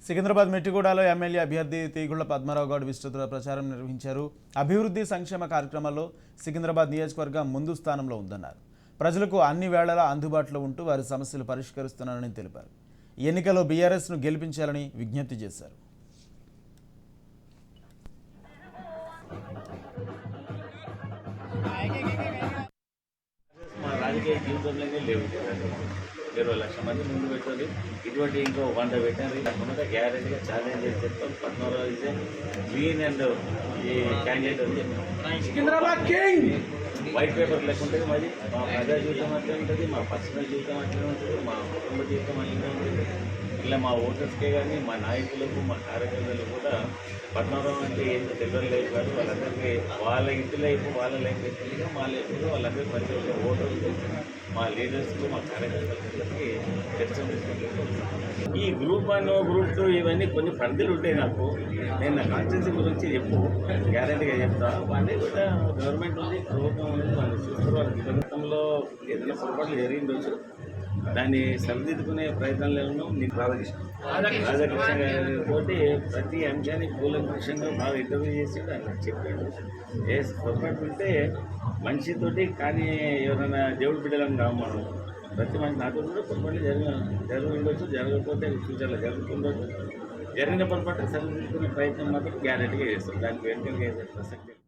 Secunderabad మెట్టిగూడలో MLA అభ్యర్థి తీగుళ్ల పద్మారావు గౌడ్ విస్తృత ప్రచారం నిర్వహించారు. అభివృద్ధి సంక్షేమ కార్యక్రమాల్లో సికింద్రాబాద్ నియోజకవర్గం ముందు స్థానంలో ఉందన్నారు. ప్రజలకు అన్ని వేళలా అందుబాటులో ఉంటూ వారి సమస్యలు పరిష్కరిస్తున్నారని తెలిపారు. ఎన్నికల్లో బీఆర్ఎస్ను గెలిపించాలని విజ్ఞప్తి చేశారు. రాజకీయ జీవితంలోనే లేవు. 20 లక్షల మంది ముందు పెట్టాలి, ఇటువంటి ఇంకో 100 పెట్టాలి. తప్పకుండా గ్యారెంటీగా ఛాలెంజ్ చేసి చెప్తాం. పద్మారావు ఇస్ క్లీన్ అండ్ ఈ క్యాండిడేట్ అని చెప్తాం. వైట్ పేపర్ లేకుంటే మాది మా ప్రజా జీవితం అట్లే ఉంటుంది, మా పర్సనల్ జీవితం అట్లే ఉంటుంది, మా కుటుంబ జీవితం అట్లే ఉంటుంది. ఇలా మా ఓటర్స్కే కానీ మా నాయకులకు మా కార్యకర్తలకు కూడా పద్మారావు అంటే ఏంటో తెలియలేదు కాదు. వాళ్ళందరికీ వాళ్ళ ఇంటి లైఫ్ వాళ్ళ లైఫ్ ఎత్తుగా మా లైఫ్ వాళ్ళందరికీ ప్రతి ఒక్క ఓటర్లు మా లీడర్స్కు మా కార్యకర్తలకి ఈ గ్రూప్ 1 గ్రూప్ 2 ఇవన్నీ కొన్ని పరిధులు ఉంటాయి. నాకు నేను నా కాన్స్టిట్యూన్సీ గురించి చెప్పు గ్యారెంటీగా చెప్తా. వాళ్ళే కూడా గవర్నమెంట్ ఉంది, ప్రభుత్వం ఉంది, వాళ్ళు చూస్తారు. వాళ్ళకి ప్రభుత్వంలో ఏదైనా పొరపాట్లు జరిగిండొచ్చు, దాన్ని సరిదిద్దుకునే ప్రయత్నాలను నేను రాధాకృష్ణ గారితోటి ప్రతి అంశాన్ని కూలంకషంగా బాగా ఇంటర్వ్యూ చేసి దాన్ని చెప్పాడు. ఏ పొరపాటు ఉంటే మనిషితోటి కానీ ఎవరైనా దేవుడి బిడ్డలను కావు మనం. ప్రతి మనిషి నాతో కూడా పొరపాట్లు జరిగి ఉండొచ్చు, జరగకపోతే ఫ్యూచర్లో జరుగుతుండొచ్చు. జరిగిన పొరపాటు సరిదిద్దుకునే ప్రయత్నం మాత్రం గ్యారెంటీగా చేస్తాం. దానికి వెంటనే ప్రసక్తి